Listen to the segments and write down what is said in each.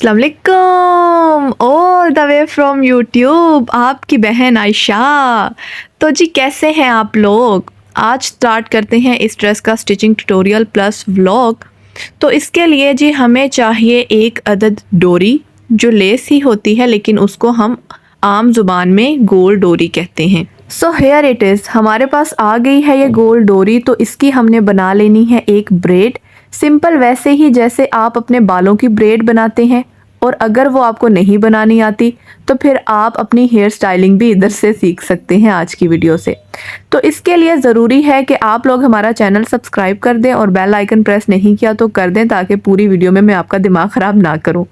अस्सलाम वालेकुम all the way from YouTube, आपकी बहन आयशा। तो जी कैसे हैं आप लोग। आज स्टार्ट करते हैं इस ड्रेस का स्टिचिंग ट्यूटोरियल प्लस व्लॉग। तो इसके लिए जी हमें चाहिए एक अदद डोरी, जो लेस ही होती है लेकिन उसको हम आम जुबान में गोल डोरी कहते हैं। सो हेयर इट इज़, हमारे पास आ गई है ये गोल डोरी। तो इसकी हमने बना लेनी है एक ब्रेड, सिंपल वैसे ही जैसे आप अपने बालों की ब्रेड बनाते हैं। और अगर वो आपको नहीं बनानी आती तो फिर आप अपनी हेयर स्टाइलिंग भी इधर से सीख सकते हैं आज की वीडियो से। तो इसके लिए ज़रूरी है कि आप लोग हमारा चैनल सब्सक्राइब कर दें और बेल आइकन प्रेस नहीं किया तो कर दें, ताकि पूरी वीडियो में मैं आपका दिमाग ख़राब ना करूं।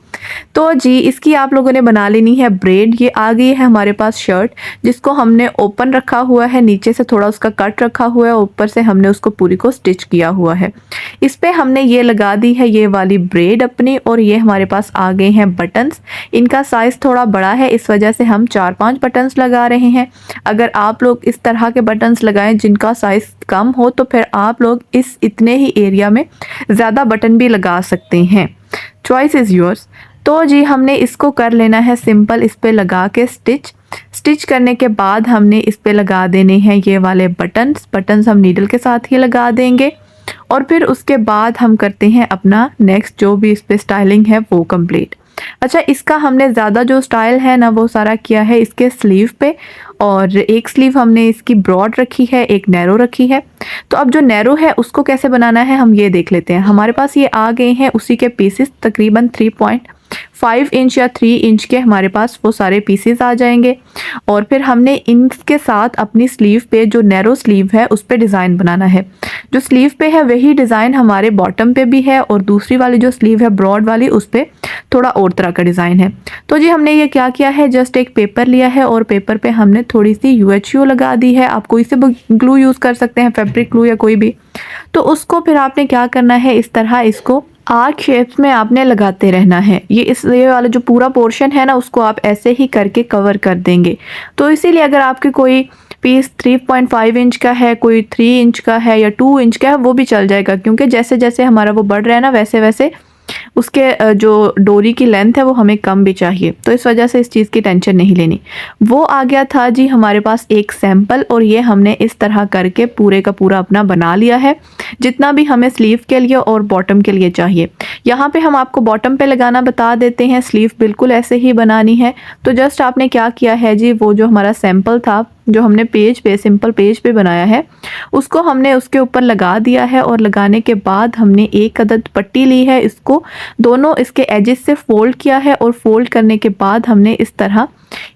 तो जी इसकी आप लोगों ने बना लेनी है ब्रेड। ये आ गई है हमारे पास शर्ट, जिसको हमने ओपन रखा हुआ है, नीचे से थोड़ा उसका कट रखा हुआ है, ऊपर से हमने उसको पूरी को स्टिच किया हुआ है। इस पे हमने ये लगा दी है ये वाली ब्रेड अपनी। और ये हमारे पास आ गए हैं बटन्स। इनका साइज़ थोड़ा बड़ा है, इस वजह से हम 4-5 बटन्स लगा रहे हैं। अगर आप लोग इस तरह के बटन्स लगाएं जिनका साइज़ कम हो तो फिर आप लोग इस इतने ही एरिया में ज़्यादा बटन भी लगा सकते हैं। Choice is yours. तो जी हमने इसको कर लेना है सिंपल, इस पे लगा के स्टिच करने के बाद हमने इस पे लगा देने हैं ये वाले बटन्स हम नीडल के साथ ही लगा देंगे। और फिर उसके बाद हम करते हैं अपना नेक्स्ट जो भी इस पे स्टाइलिंग है वो कंप्लीट। अच्छा, इसका हमने ज़्यादा जो स्टाइल है ना वो सारा किया है इसके स्लीव पे। और एक स्लीव हमने इसकी ब्रॉड रखी है, एक नैरो रखी है। तो अब जो नैरो है उसको कैसे बनाना है हम ये देख लेते हैं। हमारे पास ये आ गए हैं उसी के पीसेस, तकरीबन 3.5 इंच या 3 इंच के हमारे पास वो सारे पीसेस आ जाएंगे। और फिर हमने इनके साथ अपनी स्लीव पे जो नैरो स्लीव है उस पे डिज़ाइन बनाना है। जो स्लीव पे है वही डिज़ाइन हमारे बॉटम पे भी है, और दूसरी वाली जो स्लीव है ब्रॉड वाली उस पे थोड़ा और तरह का डिज़ाइन है। तो जी हमने ये क्या किया है, जस्ट एक पेपर लिया है और पेपर पे हमने थोड़ी सी UHU लगा दी है। आप कोई से ग्लू यूज़ कर सकते हैं, फैब्रिक ग्लू या कोई भी। तो उसको फिर आपने क्या करना है, इस तरह इसको आर्क शेप्स में आपने लगाते रहना है। ये वाला जो पूरा पोर्शन है ना उसको आप ऐसे ही करके कवर कर देंगे। तो इसीलिए अगर आपके कोई पीस 3.5 इंच का है, कोई 3 इंच का है या 2 इंच का है वो भी चल जाएगा, क्योंकि जैसे जैसे हमारा वो बढ़ रहा है ना वैसे वैसे उसके जो डोरी की लेंथ है वो हमें कम भी चाहिए। तो इस वजह से इस चीज़ की टेंशन नहीं लेनी। वो आ गया था जी हमारे पास एक सैंपल, और ये हमने इस तरह करके पूरे का पूरा अपना बना लिया है, जितना भी हमें स्लीव के लिए और बॉटम के लिए चाहिए। यहाँ पे हम आपको बॉटम पे लगाना बता देते हैं, स्लीव बिल्कुल ऐसे ही बनानी है। तो जस्ट आपने क्या किया है जी, वो जो हमारा सैंपल था जो हमने सिंपल पेज पे बनाया है उसको हमने उसके ऊपर लगा दिया है। और लगाने के बाद हमने एक अदद पट्टी ली है, इसको दोनों इसके एजेस से फोल्ड किया है। और फोल्ड करने के बाद हमने इस तरह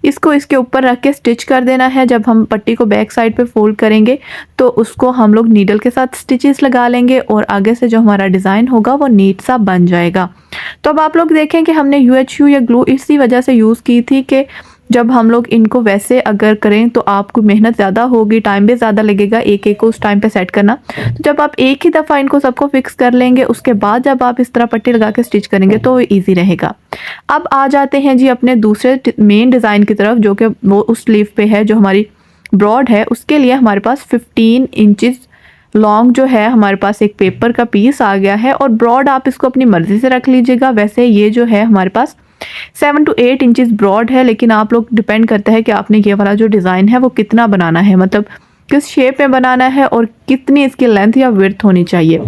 इसको इसके ऊपर रख के स्टिच कर देना है। जब हम पट्टी को बैक साइड पे फोल्ड करेंगे तो उसको हम लोग नीडल के साथ स्टिचेस लगा लेंगे, और आगे से जो हमारा डिज़ाइन होगा वो नीट सा बन जाएगा। तो अब आप लोग देखें कि हमने UHU या ग्लू इसी वजह से यूज़ की थी कि जब हम लोग इनको वैसे अगर करें तो आपको मेहनत ज़्यादा होगी, टाइम भी ज़्यादा लगेगा एक एक को उस टाइम पे सेट करना। तो जब आप एक ही दफ़ा इनको सबको फिक्स कर लेंगे उसके बाद जब आप इस तरह पट्टी लगा के स्टिच करेंगे तो ईजी रहेगा। अब आ जाते हैं जी अपने दूसरे मेन डिज़ाइन की तरफ, जो कि वो उस स्लीव पे है जो हमारी ब्रॉड है। उसके लिए हमारे पास 15 इंचज़ लॉन्ग जो है हमारे पास एक पेपर का पीस आ गया है। और ब्रॉड आप इसको अपनी मर्ज़ी से रख लीजिएगा। वैसे ये जो है हमारे पास 7 to 8 इंचज़ ब्रॉड है, लेकिन आप लोग डिपेंड करता है कि आपने ये वाला जो डिज़ाइन है वो कितना बनाना है, मतलब किस शेप में बनाना है और कितनी इसकी लेंथ या विड्थ होनी चाहिए।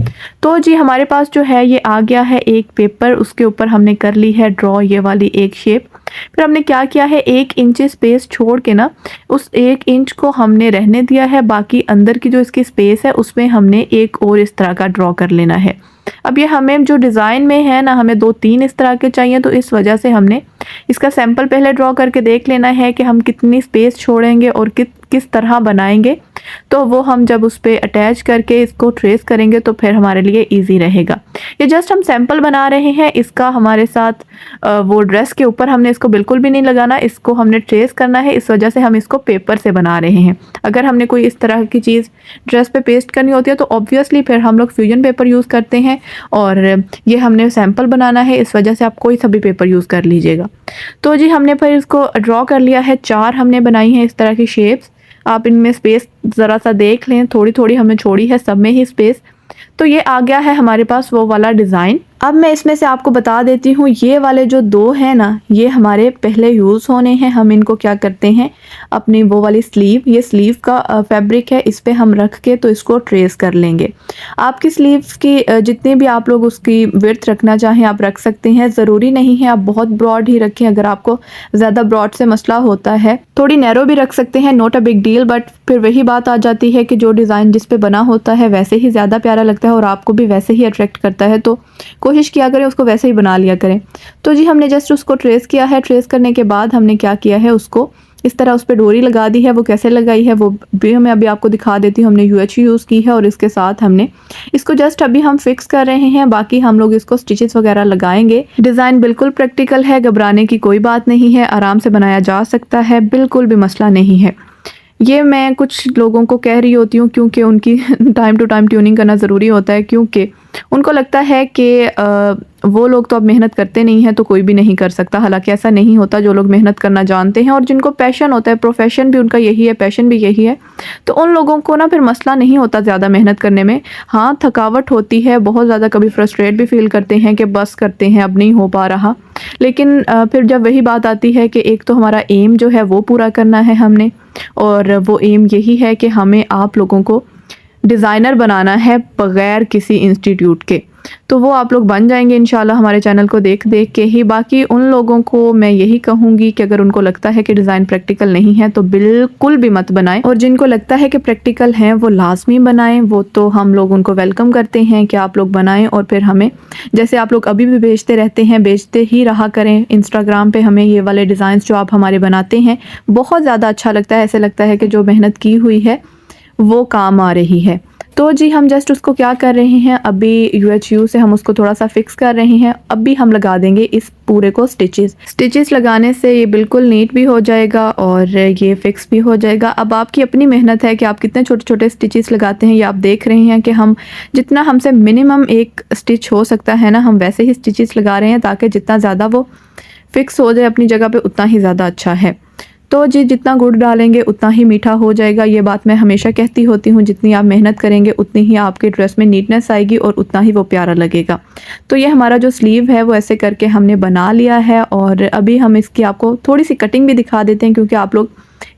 तो जी हमारे पास जो है ये आ गया है एक पेपर, उसके ऊपर हमने कर ली है ड्रॉ ये वाली एक शेप। फिर हमने क्या किया है, 1 इंच स्पेस छोड़ के ना उस 1 इंच को हमने रहने दिया है, बाकी अंदर की जो इसकी स्पेस है उसमें हमने एक और इस तरह का ड्रॉ कर लेना है। अब ये हमें जो डिज़ाइन में है ना हमें 2-3 इस तरह के चाहिए, तो इस वजह से हमने इसका सैंपल पहले ड्रॉ करके देख लेना है कि हम कितनी स्पेस छोड़ेंगे और किस तरह बनाएंगे। तो वो हम जब उस पर अटैच करके इसको ट्रेस करेंगे तो फिर हमारे लिए इजी रहेगा। ये जस्ट हम सैंपल बना रहे हैं, इसका हमारे साथ वो ड्रेस के ऊपर हमने इसको बिल्कुल भी नहीं लगाना, इसको हमने ट्रेस करना है। इस वजह से हम इसको पेपर से बना रहे हैं। अगर हमने कोई इस तरह की चीज़ ड्रेस पे पेस्ट करनी होती है तो ऑब्वियसली फिर हम लोग फ्यूजन पेपर यूज़ करते हैं, और ये हमने सैंपल बनाना है इस वजह से आप कोई सा भी पेपर यूज़ कर लीजिएगा। तो जी हमने फिर इसको ड्रॉ कर लिया है, 4 हमने बनाई हैं इस तरह की शेप्स। आप इनमें स्पेस ज़रा सा देख लें, थोड़ी थोड़ी हमने छोड़ी है सब में ही स्पेस। तो ये आ गया है हमारे पास वो वाला डिज़ाइन। अब मैं इसमें से आपको बता देती हूँ, ये वाले जो 2 हैं ना, ये हमारे पहले यूज़ होने हैं। हम इनको क्या करते हैं, अपनी वो वाली स्लीव, ये स्लीव का फैब्रिक है, इस पे हम रख के तो इसको ट्रेस कर लेंगे। आपकी स्लीव की जितनी भी आप लोग उसकी विड्थ रखना चाहें आप रख सकते हैं, ज़रूरी नहीं है आप बहुत ब्रॉड ही रखें। अगर आपको ज़्यादा ब्रॉड से मसला होता है, थोड़ी नैरो भी रख सकते हैं, not a big deal. But फिर वही बात आ जाती है कि जो डिज़ाइन जिस पे बना होता है वैसे ही ज़्यादा प्यारा लगता है और आपको भी वैसे ही अट्रैक्ट करता है, तो कोशिश किया करें उसको वैसे ही बना लिया करें। तो जी हमने जस्ट उसको ट्रेस किया है। ट्रेस करने के बाद हमने क्या किया है, उसको इस तरह उस पर डोरी लगा दी है। वो कैसे लगाई है वो भी मैं अभी आपको दिखा देती हूँ। हमने यूएच यूज़ की है और इसके साथ हमने इसको जस्ट अभी हम फिक्स कर रहे हैं, बाकी हम लोग इसको स्टिचेस वगैरह लगाएंगे। डिज़ाइन बिल्कुल प्रैक्टिकल है, घबराने की कोई बात नहीं है, आराम से बनाया जा सकता है, बिल्कुल भी मसला नहीं है। ये मैं कुछ लोगों को कह रही होती हूँ क्योंकि उनकी टाइम टू टाइम ट्यूनिंग करना ज़रूरी होता है, क्योंकि उनको लगता है कि वो लोग तो अब मेहनत करते नहीं हैं तो कोई भी नहीं कर सकता। हालांकि ऐसा नहीं होता, जो लोग मेहनत करना जानते हैं और जिनको पैशन होता है, प्रोफेशन भी उनका यही है, पैशन भी यही है, तो उन लोगों को ना फिर मसला नहीं होता ज़्यादा मेहनत करने में। हाँ, थकावट होती है बहुत ज़्यादा, कभी फ्रस्ट्रेट भी फील करते हैं कि बस करते हैं अब नहीं हो पा रहा। लेकिन फिर जब वही बात आती है कि एक तो हमारा एम जो है वो पूरा करना है हमने, और वो एम यही है कि हमें आप लोगों को डिज़ाइनर बनाना है बग़ैर किसी इंस्टीट्यूट के। तो वो आप लोग बन जाएंगे इंशाल्लाह हमारे चैनल को देख देख के ही। बाकी उन लोगों को मैं यही कहूँगी कि अगर उनको लगता है कि डिज़ाइन प्रैक्टिकल नहीं है तो बिल्कुल भी मत बनाएं, और जिनको लगता है कि प्रैक्टिकल हैं वो लाजमी बनाएं। वो तो हम लोग उनको वेलकम करते हैं कि आप लोग बनाएं, और फिर हमें जैसे आप लोग अभी भी भेजते रहते हैं, भेजते ही रहा करें इंस्टाग्राम पे हमें ये वाले डिज़ाइंस जो आप हमारे बनाते हैं। बहुत ज़्यादा अच्छा लगता है, ऐसे लगता है कि जो मेहनत की हुई है वो काम आ रही है। तो जी हम जस्ट उसको क्या कर रहे हैं, अभी यूएचयू से हम उसको थोड़ा सा फिक्स कर रहे हैं। अभी हम लगा देंगे इस पूरे को स्टिचेस लगाने से ये बिल्कुल नीट भी हो जाएगा और ये फिक्स भी हो जाएगा। अब आपकी अपनी मेहनत है कि आप कितने छोटे छोटे स्टिचेस लगाते हैं। ये आप देख रहे हैं कि हम जितना हमसे मिनिमम एक स्टिच हो सकता है ना, हम वैसे ही स्टिचेस लगा रहे हैं, ताकि जितना ज़्यादा वो फिक्स हो जाए अपनी जगह पे उतना ही ज़्यादा अच्छा है। तो जी जितना गुड़ डालेंगे उतना ही मीठा हो जाएगा, ये बात मैं हमेशा कहती होती हूँ। जितनी आप मेहनत करेंगे उतनी ही आपके ड्रेस में नीटनेस आएगी और उतना ही वो प्यारा लगेगा। तो ये हमारा जो स्लीव है वो ऐसे करके हमने बना लिया है, और अभी हम इसकी आपको थोड़ी सी कटिंग भी दिखा देते हैं, क्योंकि आप लोग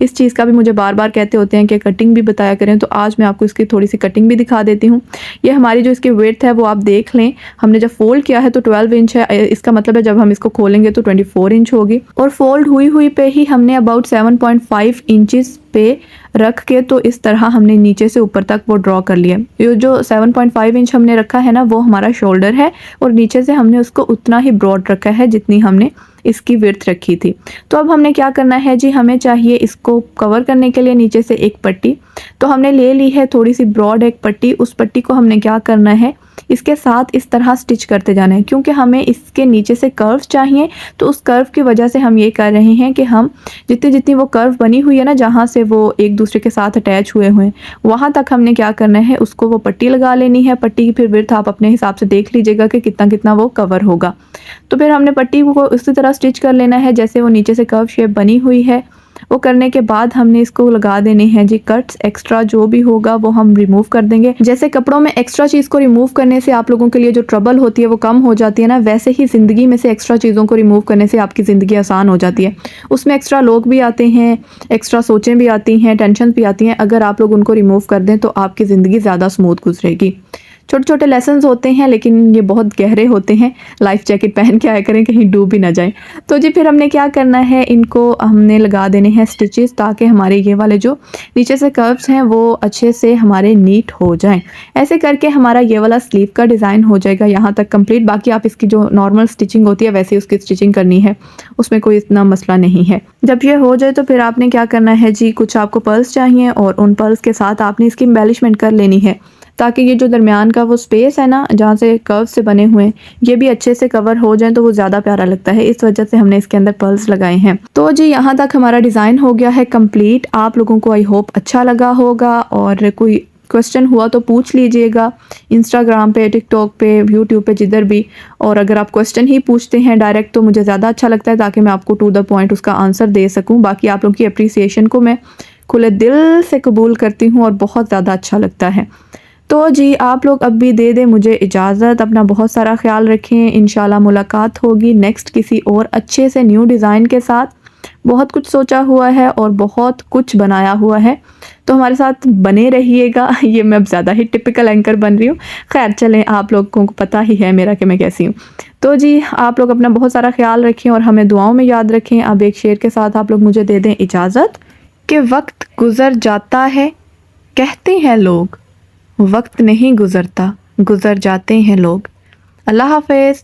इस चीज़ का भी मुझे बार बार कहते होते हैं कि कटिंग भी बताया करें। तो आज मैं आपको इसकी थोड़ी सी कटिंग भी दिखा देती हूँ। ये हमारी जो इसकी विड्थ है वो आप देख लें, हमने जब फोल्ड किया है तो 12 इंच है, इसका मतलब है जब हम इसको खोलेंगे तो 24 इंच होगी। और फोल्ड हुई हुई पे ही हमने अबाउट 7.5 इंचेस पे रख के तो इस तरह हमने नीचे से ऊपर तक वो ड्रॉ कर लिया। ये जो 7.5 इंच हमने रखा है ना, वो हमारा शोल्डर है, और नीचे से हमने उसको उतना ही ब्रॉड रखा है जितनी हमने इसकी विड्थ रखी थी। तो अब हमने क्या करना है जी, हमें चाहिए इसको कवर करने के लिए नीचे से एक पट्टी। तो हमने ले ली है थोड़ी सी ब्रॉड एक पट्टी। उस पट्टी को हमने क्या करना है, इसके साथ इस तरह स्टिच करते जाना है, क्योंकि हमें इसके नीचे से कर्व चाहिए। तो उस कर्व की वजह से हम ये कर रहे हैं कि हम जितनी जितनी वो कर्व बनी हुई है ना, जहाँ से वो एक दूसरे के साथ अटैच हुए हुए हैं, वहाँ तक हमने क्या करना है, उसको वो पट्टी लगा लेनी है। पट्टी की फिर विड्थ आप अपने हिसाब से देख लीजिएगा कि कितना कितना वो कवर होगा। तो फिर हमने पट्टी को इसी तरह स्टिच कर लेना है जैसे वो नीचे से कर्व शेप बनी हुई है। वो करने के बाद हमने इसको लगा देने हैं जी कट्स। एक्स्ट्रा जो भी होगा वो हम रिमूव कर देंगे। जैसे कपड़ों में एक्स्ट्रा चीज़ को रिमूव करने से आप लोगों के लिए जो ट्रबल होती है वो कम हो जाती है ना, वैसे ही ज़िंदगी में से एक्स्ट्रा चीज़ों को रिमूव करने से आपकी ज़िंदगी आसान हो जाती है। उसमें एक्स्ट्रा लोग भी आते हैं, एक्स्ट्रा सोचें भी आती हैं, टेंशन भी आती हैं। अगर आप लोग उनको रिमूव कर दें तो आपकी ज़िंदगी ज़्यादा स्मूथ गुजरेगी। छोटे छोटे लेसन्स होते हैं लेकिन ये बहुत गहरे होते हैं। लाइफ जैकेट पहन के आया करें, कहीं डूब भी ना जाएं। तो जी फिर हमने क्या करना है, इनको हमने लगा देने हैं स्टिचेस, ताकि हमारे ये वाले जो नीचे से कर्व्स हैं वो अच्छे से हमारे नीट हो जाएं। ऐसे करके हमारा ये वाला स्लीव का डिज़ाइन हो जाएगा यहाँ तक कंप्लीट। बाकी आप इसकी जो नॉर्मल स्टिचिंग होती है वैसे ही उसकी स्टिचिंग करनी है, उसमें कोई इतना मसला नहीं है। जब ये हो जाए तो फिर आपने क्या करना है जी, कुछ आपको पर्ल्स चाहिए और उन पर्ल्स के साथ आपने इसकी एम्बेलिशमेंट कर लेनी है, ताकि ये जो दरमियान का वो स्पेस है ना जहाँ से कर्व से बने हुए हैं, ये भी अच्छे से कवर हो जाए तो वो ज़्यादा प्यारा लगता है। इस वजह से हमने इसके अंदर पर्ल्स लगाए हैं। तो जी यहाँ तक हमारा डिज़ाइन हो गया है कंप्लीट। आप लोगों को आई होप अच्छा लगा होगा, और कोई क्वेश्चन हुआ तो पूछ लीजिएगा इंस्टाग्राम पे, टिकटॉक पे, यूट्यूब पे, जिधर भी। और अगर आप क्वेश्चन ही पूछते हैं डायरेक्ट तो मुझे ज़्यादा अच्छा लगता है, ताकि मैं आपको टू द पॉइंट उसका आंसर दे सकूँ। बाकी आप लोगों की अप्रिसिएशन को मैं खुले दिल से कबूल करती हूँ और बहुत ज़्यादा अच्छा लगता है। तो जी आप लोग अब भी दे दें मुझे इजाज़त। अपना बहुत सारा ख्याल रखें। इंशाल्लाह मुलाकात होगी नेक्स्ट किसी और अच्छे से न्यू डिज़ाइन के साथ। बहुत कुछ सोचा हुआ है और बहुत कुछ बनाया हुआ है, तो हमारे साथ बने रहिएगा। ये मैं अब ज़्यादा ही टिपिकल एंकर बन रही हूँ। खैर चलें, आप लोगों को पता ही है मेरा कि मैं कैसी हूँ। तो जी आप लोग अपना बहुत सारा ख्याल रखें और हमें दुआओं में याद रखें। अब एक शेर के साथ आप लोग मुझे दे दें इजाज़त कि वक्त गुज़र जाता है कहते हैं लोग, वक्त नहीं गुज़रता गुज़र जाते हैं लोग। अल्लाह हाफ़िज़।